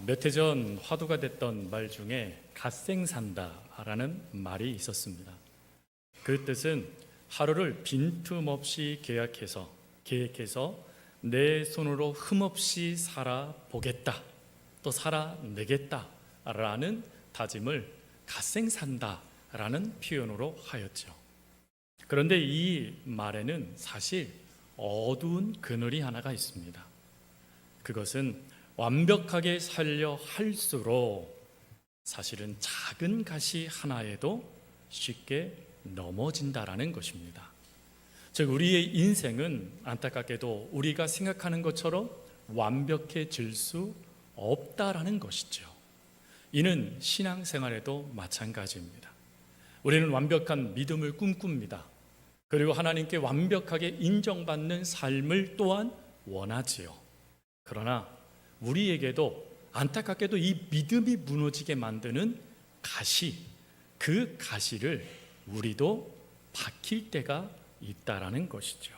몇 해 전 화두가 됐던 말 중에 갓생산다라는 말이 있었습니다. 그 뜻은 하루를 빈틈없이 계획해서 내 손으로 흠없이 살아보겠다, 또 살아내겠다라는 다짐을 갓생산다라는 표현으로 하였죠. 그런데 이 말에는 사실 어두운 그늘이 하나가 있습니다. 그것은 완벽하게 살려 할수록 사실은 작은 가시 하나에도 쉽게 넘어진다라는 것입니다. 즉 우리의 인생은 안타깝게도 우리가 생각하는 것처럼 완벽해질 수 없다라는 것이죠. 이는 신앙생활에도 마찬가지입니다. 우리는 완벽한 믿음을 꿈꿉니다. 그리고 하나님께 완벽하게 인정받는 삶을 또한 원하지요. 그러나 우리에게도 안타깝게도 이 믿음이 무너지게 만드는 그 가시를 우리도 박힐 때가 있다라는 것이죠.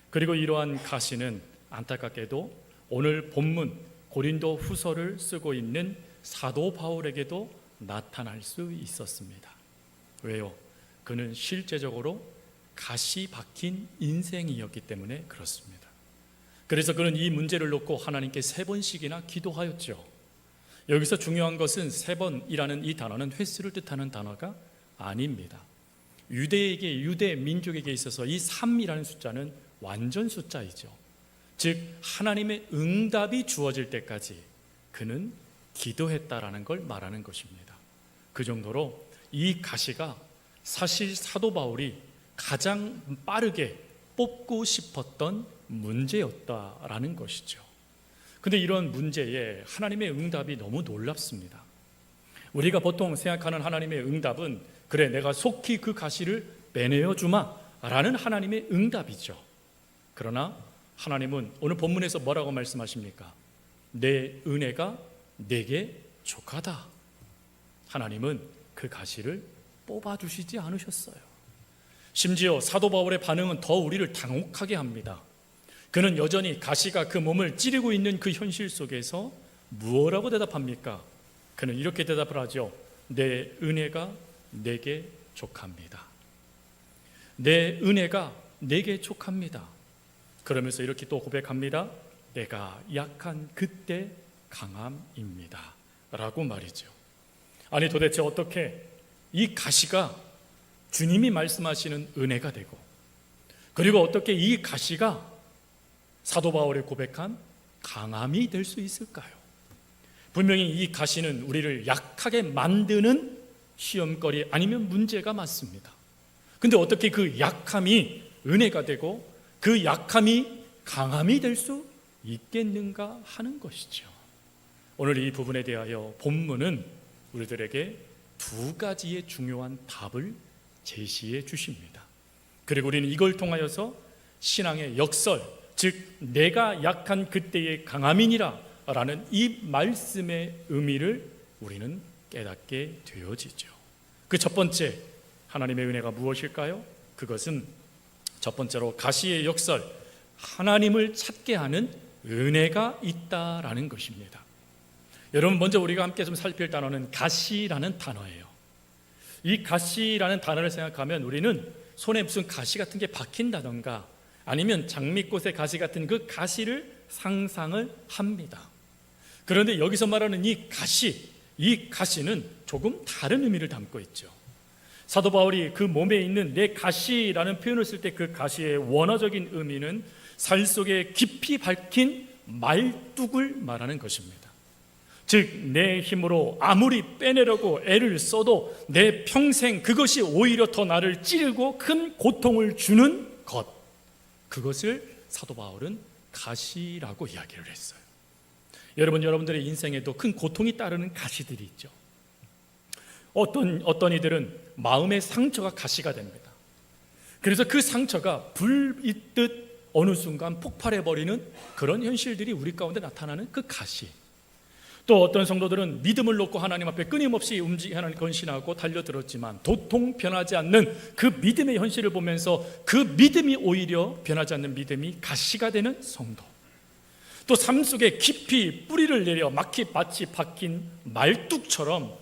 그리고 이러한 가시는 안타깝게도 오늘 본문 고린도 후서를 쓰고 있는 사도 바울에게도 나타날 수 있었습니다. 왜요? 그는 실제적으로 가시 박힌 인생이었기 때문에 그렇습니다. 그래서 그는 이 문제를 놓고 하나님께 3번씩이나 기도하였죠. 여기서 중요한 것은 3번이라는 이 단어는 횟수를 뜻하는 단어가 아닙니다. 유대 민족에게 있어서 이 3이라는 숫자는 완전 숫자이죠. 즉 하나님의 응답이 주어질 때까지 그는 기도했다라는 걸 말하는 것입니다. 그 정도로 이 가시가 사실 사도 바울이 가장 빠르게 뽑고 싶었던 문제였다라는 것이죠. 근데 이런 문제에 하나님의 응답이 너무 놀랍습니다. 우리가 보통 생각하는 하나님의 응답은 그래 내가 속히 그 가시를 빼내어 주마 라는 하나님의 응답이죠. 그러나 하나님은 오늘 본문에서 뭐라고 말씀하십니까? 내 은혜가 내게 족하다. 하나님은 그 가시를 뽑아주시지 않으셨어요. 심지어 사도 바울의 반응은 더 우리를 당혹하게 합니다. 그는 여전히 가시가 그 몸을 찌르고 있는 그 현실 속에서 무엇라고 대답합니까? 그는 이렇게 대답을 하죠. 내 은혜가 내게 족합니다. 내 은혜가 내게 족합니다. 그러면서 이렇게 또 고백합니다. 내가 약한 그때 강함입니다 라고 말이죠. 아니 도대체 어떻게 이 가시가 주님이 말씀하시는 은혜가 되고, 그리고 어떻게 이 가시가 사도 바울이 고백한 강함이 될 수 있을까요? 분명히 이 가시는 우리를 약하게 만드는 시험거리 아니면 문제가 맞습니다. 근데 어떻게 그 약함이 은혜가 되고 그 약함이 강함이 될 수 있겠는가 하는 것이죠. 오늘 이 부분에 대하여 본문은 우리들에게 2가지의 중요한 답을 제시해 주십니다. 그리고 우리는 이걸 통하여서 신앙의 역설, 즉 내가 약한 그때의 강함이니라 라는 이 말씀의 의미를 우리는 깨닫게 되어지죠. 그 첫 번째 하나님의 은혜가 무엇일까요? 그것은 첫 번째로 가시의 역설, 하나님을 찾게 하는 은혜가 있다라는 것입니다. 여러분 먼저 우리가 함께 좀 살필 단어는 가시라는 단어예요. 이 가시라는 단어를 생각하면 우리는 손에 무슨 가시 같은 게 박힌다던가 아니면 장미꽃의 가시 같은 그 가시를 상상을 합니다. 그런데 여기서 말하는 이 가시는 조금 다른 의미를 담고 있죠. 사도 바울이 그 몸에 있는 내 가시라는 표현을 쓸 때 그 가시의 원어적인 의미는 살 속에 깊이 박힌 말뚝을 말하는 것입니다. 즉 내 힘으로 아무리 빼내려고 애를 써도 내 평생 그것이 오히려 더 나를 찌르고 큰 고통을 주는 것, 그것을 사도 바울은 가시라고 이야기를 했어요. 여러분들의 인생에도 큰 고통이 따르는 가시들이 있죠. 어떤 이들은 마음의 상처가 가시가 됩니다. 그래서 그 상처가 불있듯 어느 순간 폭발해버리는 그런 현실들이 우리 가운데 나타나는 그 가시. 또 어떤 성도들은 믿음을 놓고 하나님 앞에 끊임없이 하나님 건신하고 달려들었지만 도통 변하지 않는 그 믿음의 현실을 보면서 그 믿음이 오히려 변하지 않는 믿음이 가시가 되는 성도. 또 삶 속에 깊이 뿌리를 내려 마치 박힌 말뚝처럼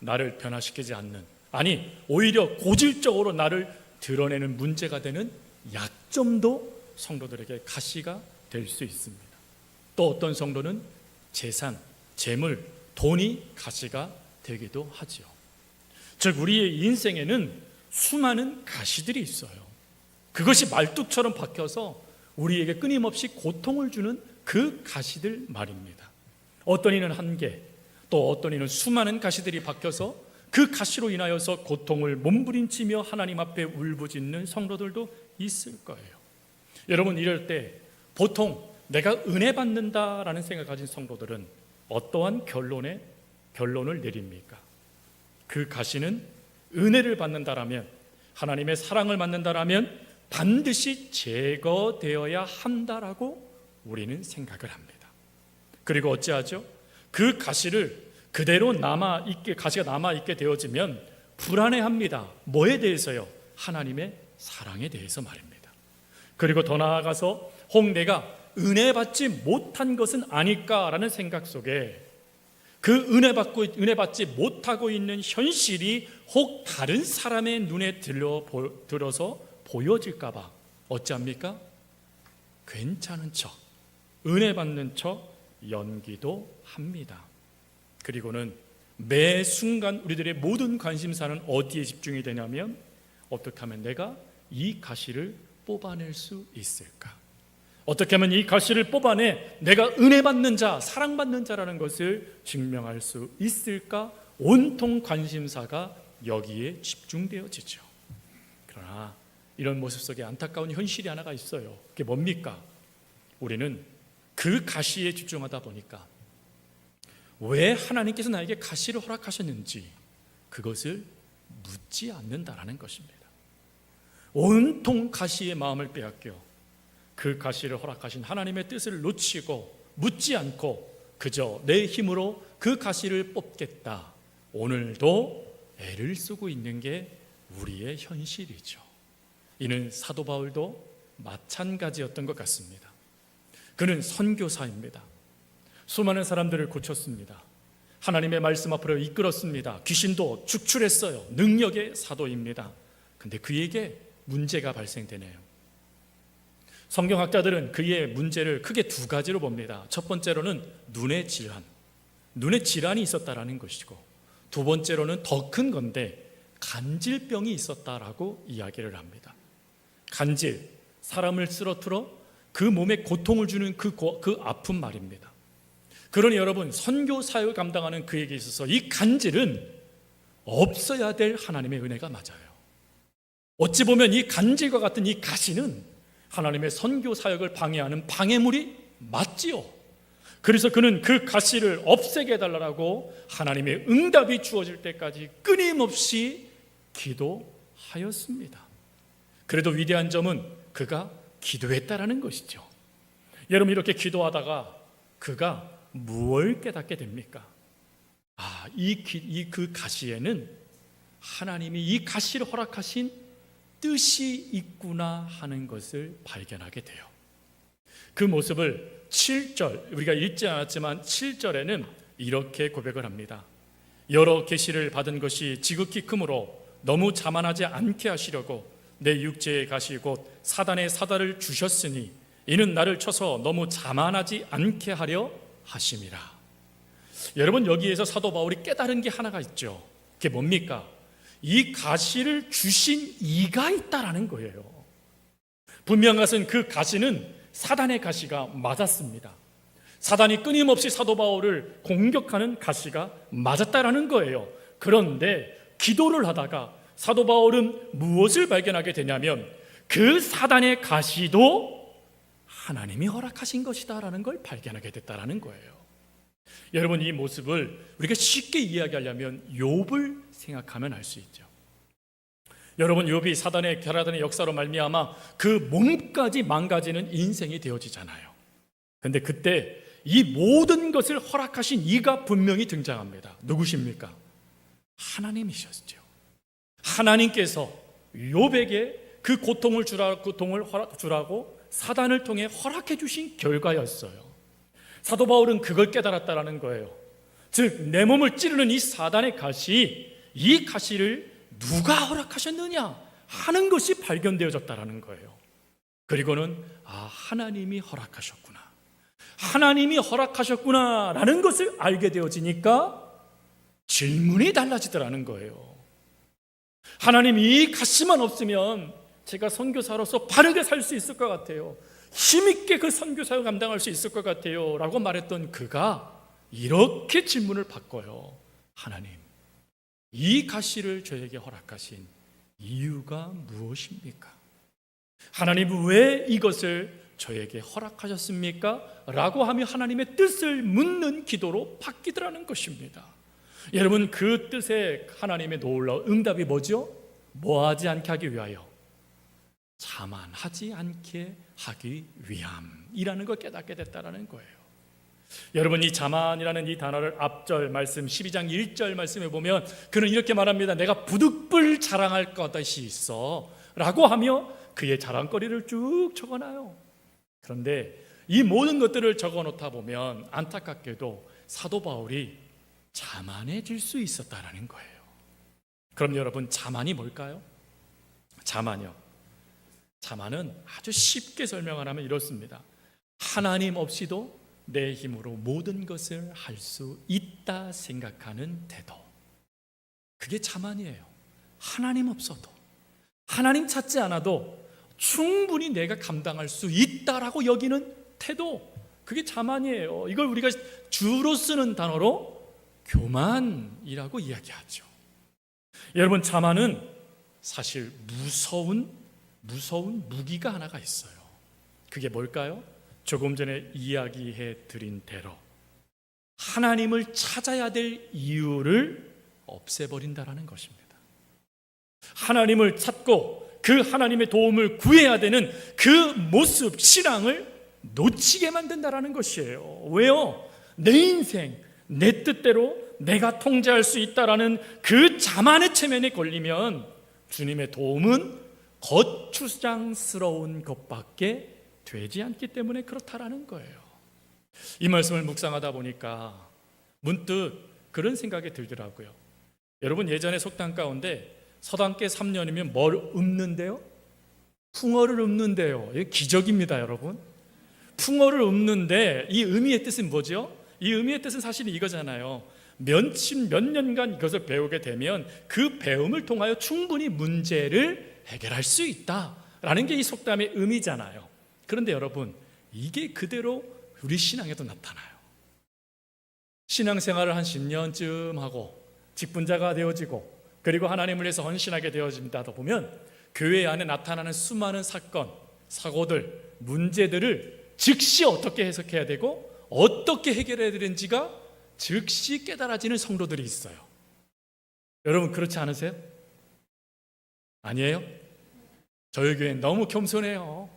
나를 변화시키지 않는, 아니 오히려 고질적으로 나를 드러내는 문제가 되는 약점도 성도들에게 가시가 될 수 있습니다. 또 어떤 성도는 재산, 재물, 돈이 가시가 되기도 하지요. 즉 우리의 인생에는 수많은 가시들이 있어요. 그것이 말뚝처럼 박혀서 우리에게 끊임없이 고통을 주는 그 가시들 말입니다. 어떤 이는 한 개, 또 어떤 이는 수많은 가시들이 박혀서 그 가시로 인하여서 고통을 몸부림치며 하나님 앞에 울부짖는 성도들도 있을 거예요. 여러분, 이럴 때 보통 내가 은혜 받는다라는 생각을 가진 성도들은 어떠한 결론을 내립니까? 그 가시는 은혜를 받는다라면, 하나님의 사랑을 받는다라면 반드시 제거되어야 한다라고 우리는 생각을 합니다. 그리고 어찌하죠? 그 가시를 그대로 가시가 남아있게 되어지면 불안해합니다. 뭐에 대해서요? 하나님의 사랑에 대해서 말입니다. 그리고 더 나아가서 혹 내가 은혜 받지 못한 것은 아닐까라는 생각 속에 그 은혜 받지 못하고 있는 현실이 혹 다른 사람의 눈에 들어서 보여질까 봐 어찌합니까? 괜찮은 척, 은혜 받는 척 연기도 합니다. 그리고는 매 순간 우리들의 모든 관심사는 어디에 집중이 되냐면, 어떻게 하면 내가 이 가시를 뽑아낼 수 있을까? 어떻게 하면 이 가시를 뽑아내 내가 은혜 받는 자, 사랑받는 자라는 것을 증명할 수 있을까? 온통 관심사가 여기에 집중되어지죠. 그러나 이런 모습 속에 안타까운 현실이 하나가 있어요. 그게 뭡니까? 우리는 그 가시에 집중하다 보니까 왜 하나님께서 나에게 가시를 허락하셨는지 그것을 묻지 않는다라는 것입니다. 온통 가시의 마음을 빼앗겨 그 가시를 허락하신 하나님의 뜻을 놓치고 묻지 않고 그저 내 힘으로 그 가시를 뽑겠다, 오늘도 애를 쓰고 있는 게 우리의 현실이죠. 이는 사도 바울도 마찬가지였던 것 같습니다. 그는 선교사입니다. 수많은 사람들을 고쳤습니다. 하나님의 말씀 앞으로 이끌었습니다. 귀신도 축출했어요. 능력의 사도입니다. 근데 그에게 문제가 발생되네요. 성경학자들은 그의 문제를 크게 두 가지로 봅니다. 첫 번째로는 눈의 질환이 있었다라는 것이고, 두 번째로는 더 큰 건데 간질병이 있었다라고 이야기를 합니다. 간질, 사람을 쓰러뜨려 그 몸에 고통을 주는 그 아픔 말입니다. 그러니 여러분, 선교 사역을 감당하는 그에게 있어서 이 간질은 없어야 될 하나님의 은혜가 맞아요. 어찌 보면 이 간질과 같은 이 가시는 하나님의 선교 사역을 방해하는 방해물이 맞지요. 그래서 그는 그 가시를 없애게 해달라고 하나님의 응답이 주어질 때까지 끊임없이 기도하였습니다. 그래도 위대한 점은 그가 기도했다라는 것이죠. 여러분, 이렇게 기도하다가 그가 무엇을 깨닫게 됩니까? 그 가시에는 하나님이 이 가시를 허락하신 뜻이 있구나 하는 것을 발견하게 돼요. 그 모습을 7절, 우리가 읽지 않았지만 7절에는 이렇게 고백을 합니다. 여러 계시를 받은 것이 지극히 크므로 너무 자만하지 않게 하시려고 내 육체의 가시 곧 사단의 사다를 주셨으니 이는 나를 쳐서 너무 자만하지 않게 하려 하심이라. 여러분, 여기에서 사도 바울이 깨달은 게 하나가 있죠. 그게 뭡니까? 이 가시를 주신 이가 있다라는 거예요. 분명한 것은 그 가시는 사단의 가시가 맞았습니다. 사단이 끊임없이 사도 바울을 공격하는 가시가 맞았다라는 거예요. 그런데 기도를 하다가 사도 바울은 무엇을 발견하게 되냐면 그 사단의 가시도 하나님이 허락하신 것이다라는 걸 발견하게 됐다라는 거예요. 여러분, 이 모습을 우리가 쉽게 이야기하려면 욥을 생각하면 알 수 있죠. 여러분, 욥이 사단의 결하단의 역사로 말미암아 그 몸까지 망가지는 인생이 되어지잖아요. 그런데 그때 이 모든 것을 허락하신 이가 분명히 등장합니다. 누구십니까? 하나님이셨죠. 하나님께서 욥에게 그 고통을 주라고 사단을 통해 허락해 주신 결과였어요. 사도 바울은 그걸 깨달았다라는 거예요. 즉, 내 몸을 찌르는 이 사단의 가시, 이 가시를 누가 허락하셨느냐 하는 것이 발견되어졌다라는 거예요. 그리고는 하나님이 허락하셨구나, 하나님이 허락하셨구나라는 것을 알게 되어지니까 질문이 달라지더라는 거예요. 하나님, 이 가시만 없으면 제가 선교사로서 바르게 살 수 있을 것 같아요, 힘있게 그 선교사를 감당할 수 있을 것 같아요 라고 말했던 그가 이렇게 질문을 바꿔요. 하나님, 이 가시를 저에게 허락하신 이유가 무엇입니까? 하나님, 왜 이것을 저에게 허락하셨습니까? 라고 하며 하나님의 뜻을 묻는 기도로 바뀌더라는 것입니다. 여러분, 그 뜻에 하나님의 놀라운 응답이 뭐죠? 뭐하지 않게 하기 위하여? 자만하지 않게 하기 위함이라는 걸 깨닫게 됐다는 거예요. 여러분, 이 자만이라는 이 단어를 앞절 말씀 12장 1절 말씀에 보면 그는 이렇게 말합니다. 내가 부득불 자랑할 것이 있어 라고 하며 그의 자랑거리를 쭉 적어놔요. 그런데 이 모든 것들을 적어놓다 보면 안타깝게도 사도 바울이 자만해질 수 있었다라는 거예요. 그럼 여러분, 자만이 뭘까요? 자만은 아주 쉽게 설명하면 이렇습니다. 하나님 없이도 내 힘으로 모든 것을 할 수 있다 생각하는 태도, 그게 자만이에요. 하나님 없어도, 하나님 찾지 않아도 충분히 내가 감당할 수 있다라고 여기는 태도, 그게 자만이에요. 이걸 우리가 주로 쓰는 단어로 교만이라고 이야기하죠. 여러분, 자만은 사실 무서운 무기가 하나가 있어요. 그게 뭘까요? 조금 전에 이야기해 드린 대로 하나님을 찾아야 될 이유를 없애버린다라는 것입니다. 하나님을 찾고 그 하나님의 도움을 구해야 되는 그 모습, 신앙을 놓치게 만든다라는 것이에요. 왜요? 내 인생, 내 뜻대로 내가 통제할 수 있다라는 그 자만의 체면에 걸리면 주님의 도움은 거추장스러운 것밖에 되지 않기 때문에 그렇다라는 거예요. 이 말씀을 묵상하다 보니까 문득 그런 생각이 들더라고요. 여러분, 예전에 속담 가운데 서당께 3년이면 뭘 읊는데요? 풍어를 읊는데요. 이게 기적입니다, 여러분. 풍어를 읊는데 이 의미의 뜻은 뭐죠? 이 의미의 뜻은 사실 이거잖아요. 몇 년간 이것을 배우게 되면 그 배움을 통하여 충분히 문제를 해결할 수 있다라는 게 이 속담의 의미잖아요. 그런데 여러분, 이게 그대로 우리 신앙에도 나타나요. 신앙생활을 한 10년쯤 하고 직분자가 되어지고 그리고 하나님을 위해서 헌신하게 되어진다 보면 교회 안에 나타나는 수많은 사건, 사고들, 문제들을 즉시 어떻게 해석해야 되고 어떻게 해결해야 되는지가 즉시 깨달아지는 성도들이 있어요. 여러분, 그렇지 않으세요? 아니에요? 저희 교회는 너무 겸손해요.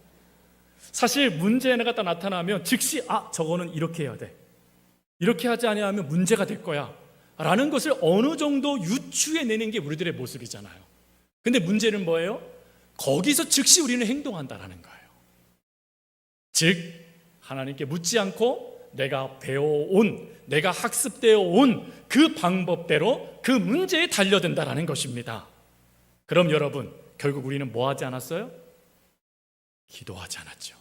사실 문제 하나가 딱 나타나면 즉시 저거는 이렇게 해야 돼, 이렇게 하지 아니하면 문제가 될 거야 라는 것을 어느 정도 유추해내는 게 우리들의 모습이잖아요. 근데 문제는 뭐예요? 거기서 즉시 우리는 행동한다라는 거예요. 즉, 하나님께 묻지 않고 내가 배워온, 내가 학습되어 온 그 방법대로 그 문제에 달려든다라는 것입니다. 그럼 여러분, 결국 우리는 뭐 하지 않았어요? 기도하지 않았죠.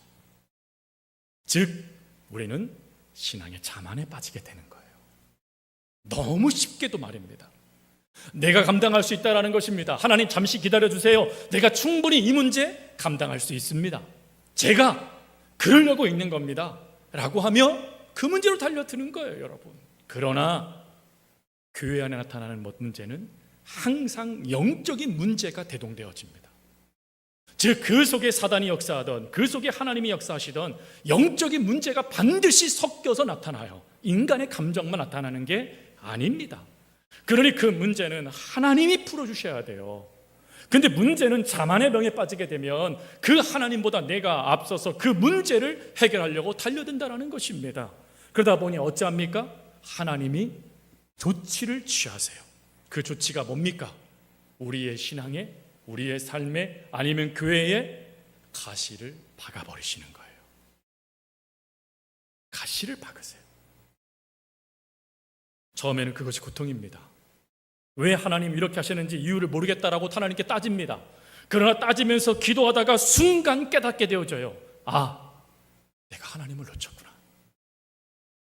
즉, 우리는 신앙의 자만에 빠지게 되는 거예요. 너무 쉽게도 말입니다. 내가 감당할 수 있다라는 것입니다. 하나님, 잠시 기다려주세요. 내가 충분히 이 문제 감당할 수 있습니다. 제가 그러려고 있는 겁니다 라고 하며 그 문제로 달려드는 거예요, 여러분. 그러나 교회 안에 나타나는 문제는 항상 영적인 문제가 대동되어집니다. 즉, 그 속에 사단이 역사하던, 그 속에 하나님이 역사하시던 영적인 문제가 반드시 섞여서 나타나요. 인간의 감정만 나타나는 게 아닙니다. 그러니 그 문제는 하나님이 풀어주셔야 돼요. 근데 문제는 자만의 병에 빠지게 되면 그 하나님보다 내가 앞서서 그 문제를 해결하려고 달려든다는 것입니다. 그러다 보니 어찌합니까? 하나님이 조치를 취하세요. 그 조치가 뭡니까? 우리의 신앙에, 우리의 삶에, 아니면 교회에 가시를 박아버리시는 거예요. 가시. 가시를 박으세요. 처음에는 그것이 고통입니다. 왜 하나님 이렇게 하시는지 이유를 모르겠다라고 하나님께 따집니다. 그러나 따지면서 기도하다가 순간 깨닫게 되어져요. 아, 내가 하나님을 놓쳤구나.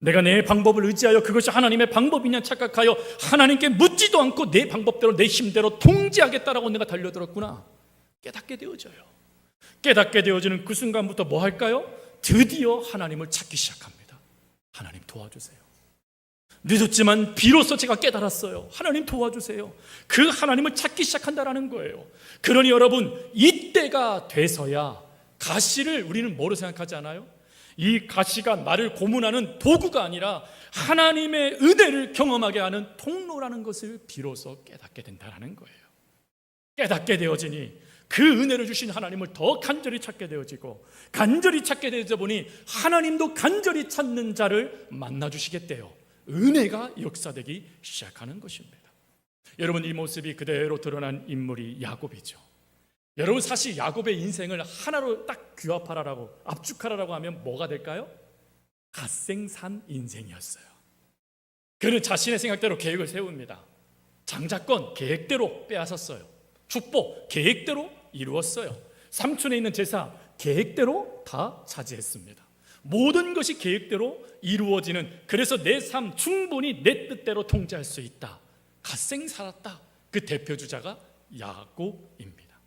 내가 내 방법을 의지하여 그것이 하나님의 방법이냐 착각하여 하나님께 묻지도 않고 내 방법대로 내 힘대로 통제하겠다라고 내가 달려들었구나. 깨닫게 되어져요. 깨닫게 되어지는 그 순간부터 뭐 할까요? 드디어 하나님을 찾기 시작합니다. 하나님 도와주세요. 늦었지만 비로소 제가 깨달았어요. 하나님 도와주세요. 그 하나님을 찾기 시작한다라는 거예요. 그러니 여러분, 이때가 돼서야 가시를 우리는 뭐로 생각하지 않아요? 이 가시가 나를 고문하는 도구가 아니라 하나님의 은혜를 경험하게 하는 통로라는 것을 비로소 깨닫게 된다는 거예요. 깨닫게 되어지니 그 은혜를 주신 하나님을 더 간절히 찾게 되어지고, 간절히 찾게 되어져 보니 하나님도 간절히 찾는 자를 만나주시겠대요. 은혜가 역사되기 시작하는 것입니다. 여러분, 이 모습이 그대로 드러난 인물이 야곱이죠. 여러분, 사실 야곱의 인생을 하나로 딱 규합하라고, 압축하라고 하면 뭐가 될까요? 갓생산 인생이었어요. 그는 자신의 생각대로 계획을 세웁니다. 장자권 계획대로 빼앗았어요. 축복 계획대로 이루었어요. 삼촌에 있는 제사 계획대로 다 차지했습니다. 모든 것이 계획대로 이루어지는, 그래서 내 삶 충분히 내 뜻대로 통제할 수 있다, 갓생 살았다, 그 대표주자가 야곱입니다.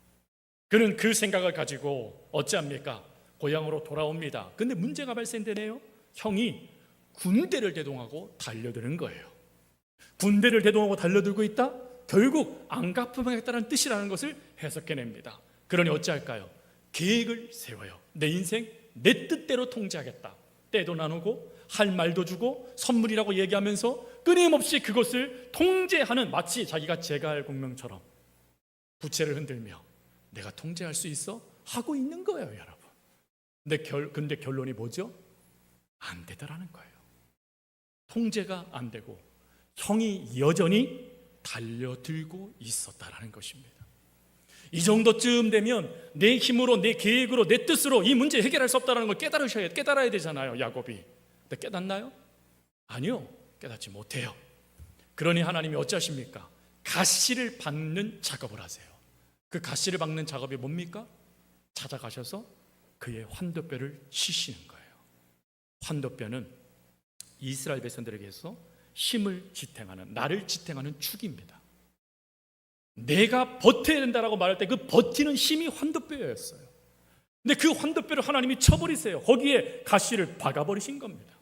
그는 그 생각을 가지고 어찌합니까? 고향으로 돌아옵니다. 근데 문제가 발생되네요. 형이 군대를 대동하고 달려드는 거예요. 군대를 대동하고 달려들고 있다? 결국 안 갚으겠다는 뜻이라는 것을 해석해냅니다. 그러니 어찌할까요? 계획을 세워요. 내 인생 내 뜻대로 통제하겠다. 때도 나누고 할 말도 주고 선물이라고 얘기하면서 끊임없이 그것을 통제하는, 마치 자기가 제갈 공명처럼 부채를 흔들며 내가 통제할 수 있어? 하고 있는 거예요, 여러분. 근데 결론이 뭐죠? 안 되더라는 거예요. 통제가 안 되고 형이 여전히 달려들고 있었다라는 것입니다. 이 정도쯤 되면 내 힘으로, 내 계획으로, 내 뜻으로 이 문제 해결할 수 없다는 걸 깨달아야 되잖아요, 야곱이. 근데 깨닫나요? 아니요, 깨닫지 못해요. 그러니 하나님이 어찌하십니까? 가시를 박는 작업을 하세요. 그 가시를 박는 작업이 뭡니까? 찾아가셔서 그의 환도뼈를 치시는 거예요. 환도뼈는 이스라엘 백성들에게서 힘을 지탱하는, 나를 지탱하는 축입니다. 내가 버텨야 된다라고 말할 때 그 버티는 힘이 환도뼈였어요. 근데 그 환도뼈를 하나님이 쳐버리세요. 거기에 가시를 박아버리신 겁니다.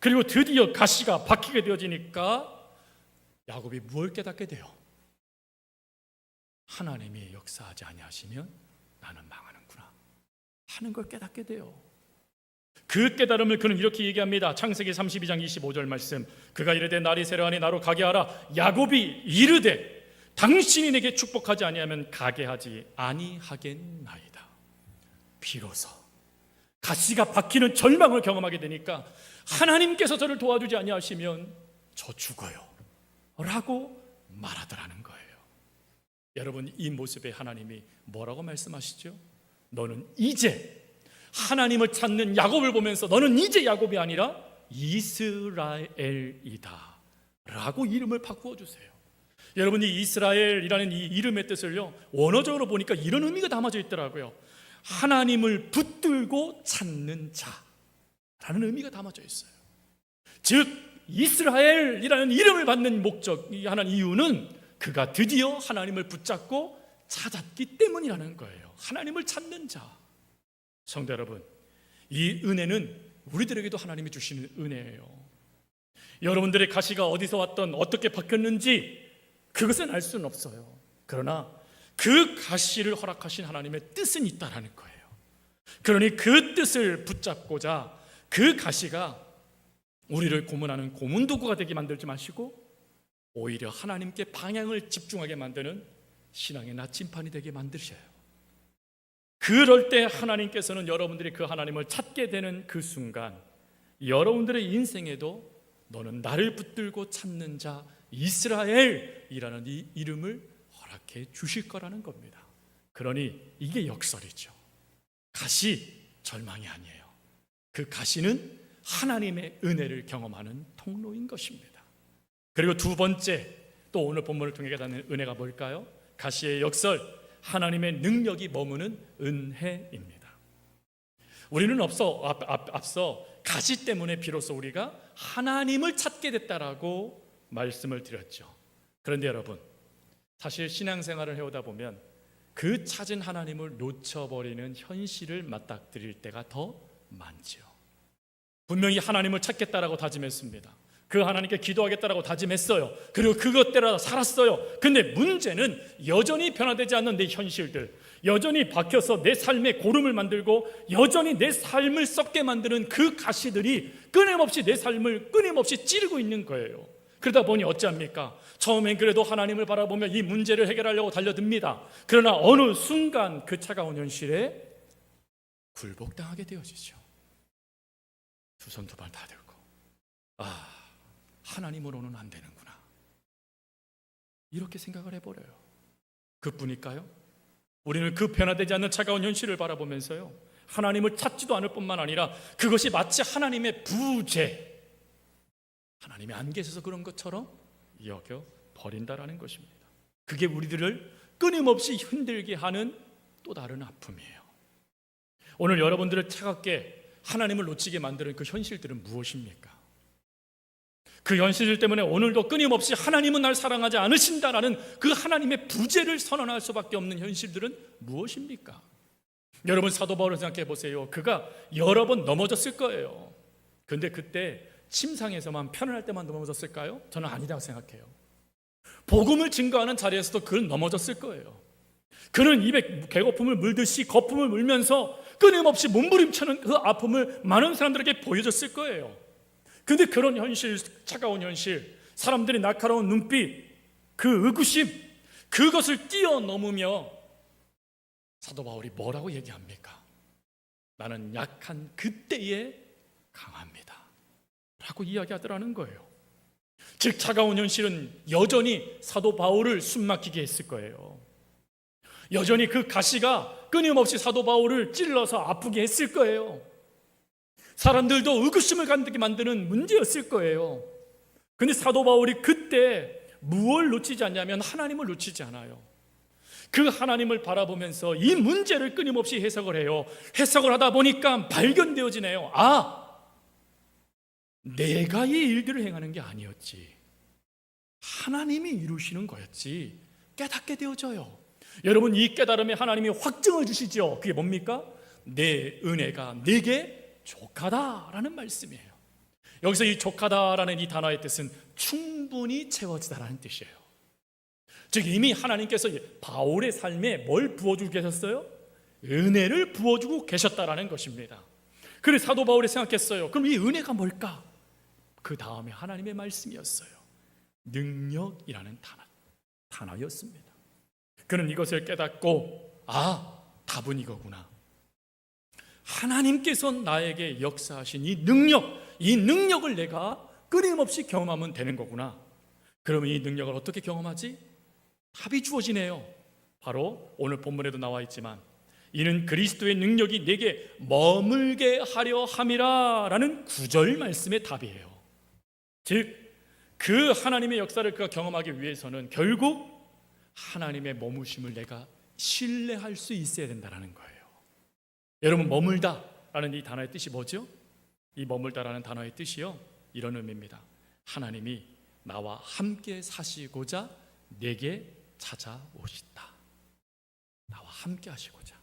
그리고 드디어 가시가 박히게 되어지니까 야곱이 무엇을 깨닫게 돼요? 하나님이 역사하지 아니하시면 나는 망하는구나 하는 걸 깨닫게 돼요. 그 깨달음을 그는 이렇게 얘기합니다. 창세기 32장 25절 말씀. 그가 이르되 날이 새려하니 나로 가게 하라. 야곱이 이르되 당신이 내게 축복하지 아니하면 가게 하지 아니하겠나이다. 비로소 가시가 박히는 절망을 경험하게 되니까 하나님께서 저를 도와주지 아니하시면 저 죽어요 라고 말하더라는 거예요. 여러분, 이 모습에 하나님이 뭐라고 말씀하시죠? 너는 이제, 하나님을 찾는 야곱을 보면서 너는 이제 야곱이 아니라 이스라엘이다 라고 이름을 바꾸어 주세요. 여러분, 이 이스라엘이라는 이 이름의 뜻을요, 원어적으로 보니까 이런 의미가 담아져 있더라고요. 하나님을 붙들고 찾는 자라는 의미가 담아져 있어요. 즉 이스라엘이라는 이름을 받는 목적, 하는 이유는 그가 드디어 하나님을 붙잡고 찾았기 때문이라는 거예요. 하나님을 찾는 자. 성도 여러분, 이 은혜는 우리들에게도 하나님이 주시는 은혜예요. 여러분들의 가시가 어디서 왔던, 어떻게 박혔는지 그것은 알 수는 없어요. 그러나 그 가시를 허락하신 하나님의 뜻은 있다라는 거예요. 그러니 그 뜻을 붙잡고자 그 가시가 우리를 고문하는 고문도구가 되게 만들지 마시고 오히려 하나님께 방향을 집중하게 만드는 신앙의 나침판이 되게 만드셔요. 그럴 때 하나님께서는 여러분들이 그 하나님을 찾게 되는 그 순간 여러분들의 인생에도 너는 나를 붙들고 찾는 자 이스라엘이라는 이 이름을 허락해 주실 거라는 겁니다. 그러니 이게 역설이죠. 가시 절망이 아니에요. 그 가시는 하나님의 은혜를 경험하는 통로인 것입니다. 그리고 두 번째, 또 오늘 본문을 통해 깨닫는 은혜가 뭘까요? 가시의 역설, 하나님의 능력이 머무는 은혜입니다. 우리는 앞서 가시 때문에 비로소 우리가 하나님을 찾게 됐다라고 말씀을 드렸죠. 그런데 여러분, 사실 신앙생활을 해오다 보면 그 찾은 하나님을 놓쳐버리는 현실을 맞닥뜨릴 때가 더 많죠. 분명히 하나님을 찾겠다라고 다짐했습니다. 그 하나님께 기도하겠다라고 다짐했어요. 그리고 그것대로 살았어요. 근데 문제는 여전히 변화되지 않는 내 현실들, 여전히 박혀서 내 삶에 고름을 만들고 여전히 내 삶을 썩게 만드는 그 가시들이 끊임없이 내 삶을 끊임없이 찌르고 있는 거예요. 그러다 보니 어찌합니까? 처음엔 그래도 하나님을 바라보며 이 문제를 해결하려고 달려듭니다. 그러나 어느 순간 그 차가운 현실에 굴복당하게 되어지죠. 두 손 두 발 다 들고 하나님으로는 안 되는구나, 이렇게 생각을 해버려요. 그뿐일까요? 우리는 그 변화되지 않는 차가운 현실을 바라보면서요, 하나님을 찾지도 않을 뿐만 아니라 그것이 마치 하나님의 부재, 하나님이 안 계셔서 그런 것처럼 여겨 버린다라는 것입니다. 그게 우리들을 끊임없이 힘들게 하는 또 다른 아픔이에요. 오늘 여러분들을 차갑게 하나님을 놓치게 만드는 그 현실들은 무엇입니까? 그 현실 때문에 오늘도 끊임없이 하나님은 날 사랑하지 않으신다라는 그 하나님의 부재를 선언할 수밖에 없는 현실들은 무엇입니까? 여러분, 사도 바울을 생각해 보세요. 그가 여러 번 넘어졌을 거예요. 그런데 그때 침상에서만 편안할 때만 넘어졌을까요? 저는 아니라고 생각해요. 복음을 증거하는 자리에서도 그는 넘어졌을 거예요. 그는 입에 배고픔을 물듯이 거품을 물면서 끊임없이 몸부림치는 그 아픔을 많은 사람들에게 보여줬을 거예요. 근데 그런 현실, 차가운 현실, 사람들이 날카로운 눈빛, 그 의구심, 그것을 뛰어넘으며 사도 바울이 뭐라고 얘기합니까? 나는 약한 그때에 강합니다 라고 이야기하더라는 거예요. 즉 차가운 현실은 여전히 사도 바울을 숨막히게 했을 거예요. 여전히 그 가시가 끊임없이 사도 바울을 찔러서 아프게 했을 거예요. 사람들도 의구심을 갖게 만드는 문제였을 거예요. 근데 사도 바울이 그때 무엇을 놓치지 않냐면 하나님을 놓치지 않아요. 그 하나님을 바라보면서 이 문제를 끊임없이 해석을 해요. 해석을 하다 보니까 발견되어지네요. 내가 이 일들을 행하는 게 아니었지, 하나님이 이루시는 거였지, 깨닫게 되어져요. 여러분, 이 깨달음에 하나님이 확증을 주시죠. 그게 뭡니까? 내 은혜가 내게 족하다라는 말씀이에요. 여기서 이 족하다라는 이 단어의 뜻은 충분히 채워지다라는 뜻이에요. 즉 이미 하나님께서 바울의 삶에 뭘 부어주고 계셨어요? 은혜를 부어주고 계셨다라는 것입니다. 그래서 사도 바울이 생각했어요. 그럼 이 은혜가 뭘까? 그 다음에 하나님의 말씀이었어요. 능력이라는 단어였습니다. 그는 이것을 깨닫고 답은 이거구나. 하나님께서 나에게 역사하신 이 능력을 내가 끊임없이 경험하면 되는 거구나. 그러면 이 능력을 어떻게 경험하지? 답이 주어지네요. 바로 오늘 본문에도 나와 있지만 이는 그리스도의 능력이 내게 머물게 하려 함이라 라는 9절 말씀의 답이에요. 즉 그 하나님의 역사를 그가 경험하기 위해서는 결국 하나님의 머무심을 내가 신뢰할 수 있어야 된다는 거예요. 여러분, 머물다라는 이 단어의 뜻이 뭐죠? 이 머물다라는 단어의 뜻이요, 이런 의미입니다. 하나님이 나와 함께 사시고자 내게 찾아오시다. 나와 함께 하시고자,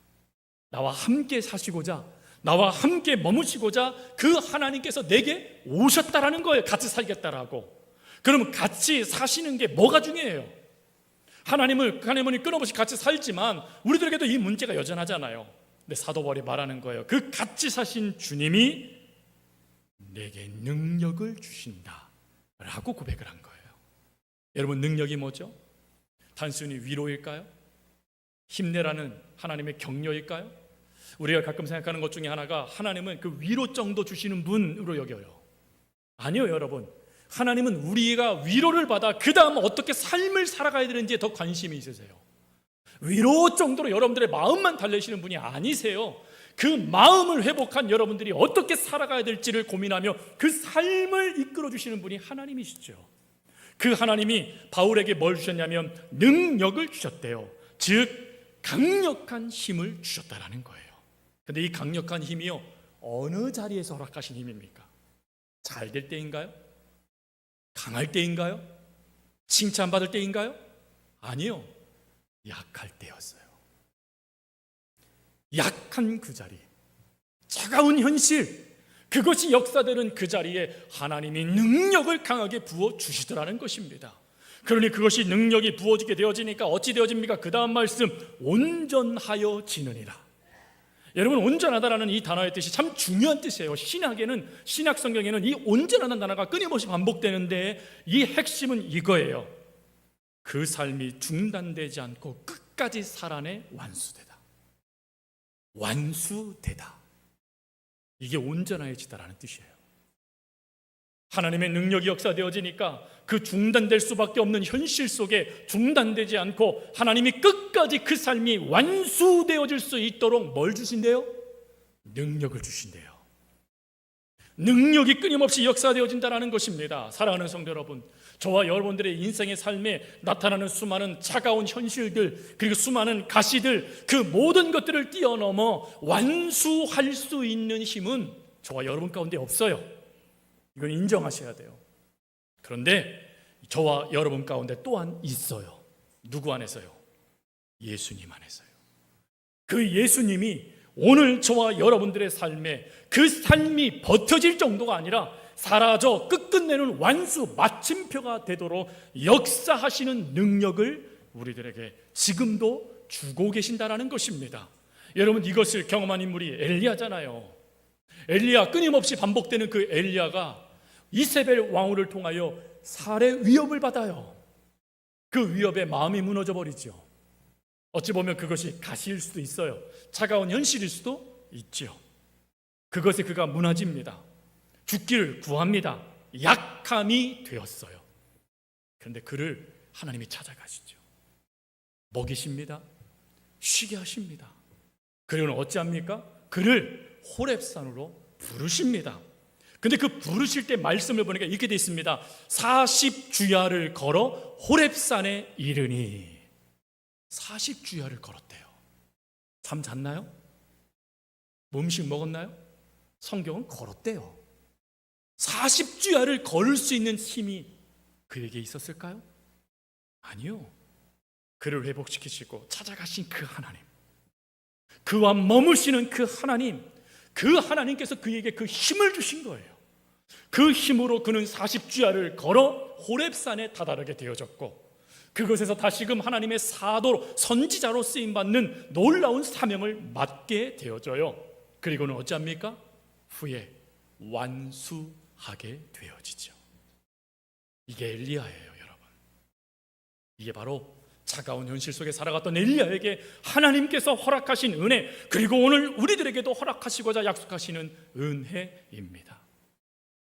나와 함께 사시고자, 나와 함께 머무시고자 그 하나님께서 내게 오셨다라는 거예요. 같이 살겠다라고. 그러면 같이 사시는 게 뭐가 중요해요? 하나님을 끊임없이 같이 살지만 우리들에게도 이 문제가 여전하잖아요. 근데 사도 바울이 말하는 거예요. 그 같이 사신 주님이 내게 능력을 주신다 라고 고백을 한 거예요. 여러분, 능력이 뭐죠? 단순히 위로일까요? 힘내라는 하나님의 격려일까요? 우리가 가끔 생각하는 것 중에 하나가 하나님은 그 위로 정도 주시는 분으로 여겨요. 아니요, 여러분. 하나님은 우리가 위로를 받아 그 다음 어떻게 삶을 살아가야 되는지에 더 관심이 있으세요. 위로 정도로 여러분들의 마음만 달래시는 분이 아니세요. 그 마음을 회복한 여러분들이 어떻게 살아가야 될지를 고민하며 그 삶을 이끌어 주시는 분이 하나님이시죠. 그 하나님이 바울에게 뭘 주셨냐면 능력을 주셨대요. 즉 강력한 힘을 주셨다라는 거예요. 그런데 이 강력한 힘이요, 어느 자리에서 허락하신 힘입니까? 잘 될 때인가요? 강할 때인가요? 칭찬받을 때인가요? 아니요, 약할 때였어요. 약한 그 자리, 차가운 현실, 그것이 역사되는 그 자리에 하나님이 능력을 강하게 부어주시더라는 것입니다. 그러니 그것이 능력이 부어지게 되어지니까 어찌 되어집니까? 그 다음 말씀, 온전하여 지느니라. 여러분, 온전하다라는 이 단어의 뜻이 참 중요한 뜻이에요. 신약 성경에는 이 온전하다는 단어가 끊임없이 반복되는데 이 핵심은 이거예요. 그 삶이 중단되지 않고 끝까지 살아내 완수되다. 완수되다. 이게 온전해지다라는 뜻이에요. 하나님의 능력이 역사되어지니까 그 중단될 수밖에 없는 현실 속에 중단되지 않고 하나님이 끝까지 그 삶이 완수되어질 수 있도록 뭘 주신대요? 능력을 주신대요. 능력이 끊임없이 역사되어진다는 것입니다. 사랑하는 성도 여러분, 저와 여러분들의 인생의 삶에 나타나는 수많은 차가운 현실들, 그리고 수많은 가시들, 그 모든 것들을 뛰어넘어 완수할 수 있는 힘은 저와 여러분 가운데 없어요. 이건 인정하셔야 돼요. 그런데 저와 여러분 가운데 또한 있어요. 누구 안에서요? 예수님 안에서요. 그 예수님이 오늘 저와 여러분들의 삶에 그 삶이 버텨질 정도가 아니라 사라져 끝끝내는 완수 마침표가 되도록 역사하시는 능력을 우리들에게 지금도 주고 계신다라는 것입니다. 여러분, 이것을 경험한 인물이 엘리야잖아요. 엘리야, 끊임없이 반복되는 그 엘리야가 이세벨 왕후를 통하여 살해 위협을 받아요. 그 위협에 마음이 무너져 버리죠. 어찌 보면 그것이 가시일 수도 있어요. 차가운 현실일 수도 있죠. 그것에 그가 무너집니다. 죽기를 구합니다. 약함이 되었어요. 그런데 그를 하나님이 찾아가시죠. 먹이십니다. 쉬게 하십니다. 그리고는 어찌합니까? 그를 호렙산으로 부르십니다. 근데 그 부르실 때 말씀을 보니까 이렇게 되어 있습니다. 40주야를 걸어 호렙산에 이르니. 40주야를 걸었대요. 잠 잤나요? 음식 먹었나요? 성경은 걸었대요. 40주야를 걸을 수 있는 힘이 그에게 있었을까요? 아니요. 그를 회복시키시고 찾아가신 그 하나님, 그와 머무시는 그 하나님, 그 하나님께서 그에게 그 힘을 주신 거예요. 그 힘으로 그는 40주야를 걸어 호렙산에 다다르게 되어졌고, 그것에서 다시금 하나님의 사도로, 선지자로 쓰임받는 놀라운 사명을 맡게 되어져요. 그리고는 어찌합니까? 후에 완수하게 되어지죠. 이게 엘리야예요, 여러분. 이게 바로 차가운 현실 속에 살아갔던 엘리야에게 하나님께서 허락하신 은혜, 그리고 오늘 우리들에게도 허락하시고자 약속하시는 은혜입니다.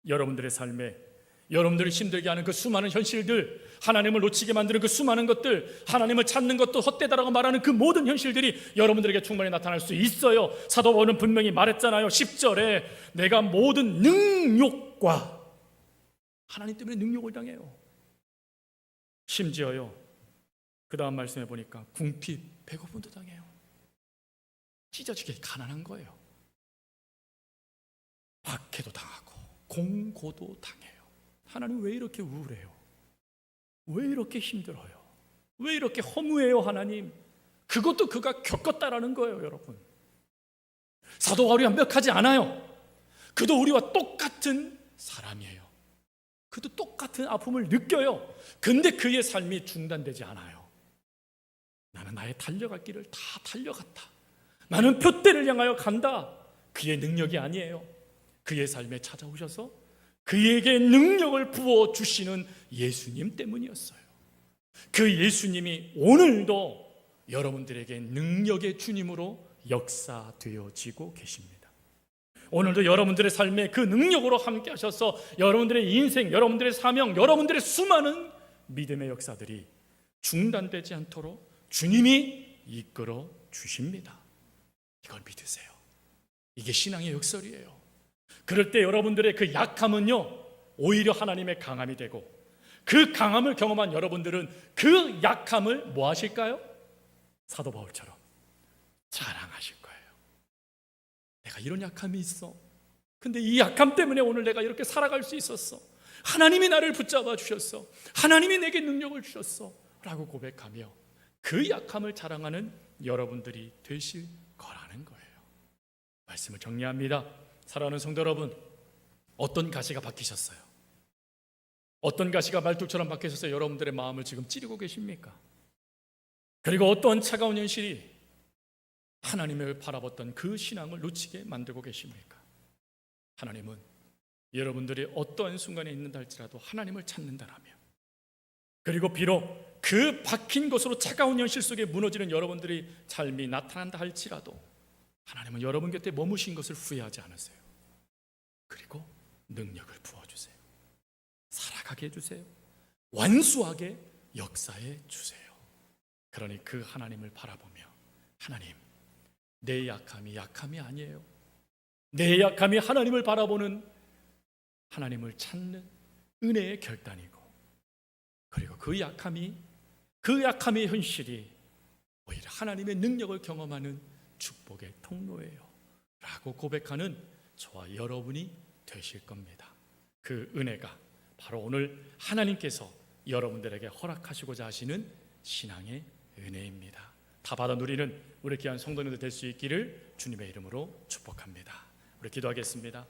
여러분들의 삶에 여러분들을 힘들게 하는 그 수많은 현실들, 하나님을 놓치게 만드는 그 수많은 것들, 하나님을 찾는 것도 헛되다라고 말하는 그 모든 현실들이 여러분들에게 충분히 나타날 수 있어요. 사도 바울은 분명히 말했잖아요. 10절에 내가 모든 능욕과, 하나님 때문에 능욕을 당해요. 심지어요, 그 다음 말씀해 보니까 궁핍, 배고픔도 당해요. 찢어지게 가난한 거예요. 박해도 당하고 공고도 당해요. 하나님 왜 이렇게 우울해요? 왜 이렇게 힘들어요? 왜 이렇게 허무해요, 하나님? 그것도 그가 겪었다라는 거예요, 여러분. 사도 바울이 완벽하지 않아요. 그도 우리와 똑같은 사람이에요. 그도 똑같은 아픔을 느껴요. 근데 그의 삶이 중단되지 않아요. 나는 나의 달려갈 길을 다 달려갔다. 나는 표대를 향하여 간다. 그의 능력이 아니에요. 그의 삶에 찾아오셔서 그에게 능력을 부어주시는 예수님 때문이었어요. 그 예수님이 오늘도 여러분들에게 능력의 주님으로 역사되어지고 계십니다. 오늘도 여러분들의 삶에 그 능력으로 함께 하셔서 여러분들의 인생, 여러분들의 사명, 여러분들의 수많은 믿음의 역사들이 중단되지 않도록 주님이 이끌어 주십니다. 이걸 믿으세요. 이게 신앙의 역설이에요. 그럴 때 여러분들의 그 약함은요, 오히려 하나님의 강함이 되고, 그 강함을 경험한 여러분들은 그 약함을 뭐 하실까요? 사도 바울처럼 자랑하실 거예요. 내가 이런 약함이 있어. 근데 이 약함 때문에 오늘 내가 이렇게 살아갈 수 있었어. 하나님이 나를 붙잡아 주셨어. 하나님이 내게 능력을 주셨어. 라고 고백하며 그 약함을 자랑하는 여러분들이 되실 거라는 거예요. 말씀을 정리합니다. 사랑하는 성도 여러분, 어떤 가시가 바뀌셨어요? 어떤 가시가 말뚝처럼 바뀌셔서 여러분들의 마음을 지금 찌르고 계십니까? 그리고 어떤 차가운 현실이 하나님을 바라봤던 그 신앙을 놓치게 만들고 계십니까? 하나님은 여러분들이 어떠한 순간에 있는다 할지라도 하나님을 찾는다라면, 그리고 비록 그 박힌 것으로 차가운 현실 속에 무너지는 여러분들의 삶이 나타난다 할지라도 하나님은 여러분 곁에 머무신 것을 후회하지 않으세요. 그리고 능력을 부어주세요. 살아가게 해주세요. 완수하게 역사해 주세요. 그러니 그 하나님을 바라보며, 하나님, 내 약함이 약함이 아니에요. 내 약함이 하나님을 바라보는, 하나님을 찾는 은혜의 결단이고, 그리고 그 약함의 현실이 오히려 하나님의 능력을 경험하는 축복의 통로예요 라고 고백하는 저와 여러분이 되실 겁니다. 그 은혜가 바로 오늘 하나님께서 여러분들에게 허락하시고자 하시는 신앙의 은혜입니다. 다 받아 누리는 우리 귀한 성도님들 될 수 있기를 주님의 이름으로 축복합니다. 우리 기도하겠습니다.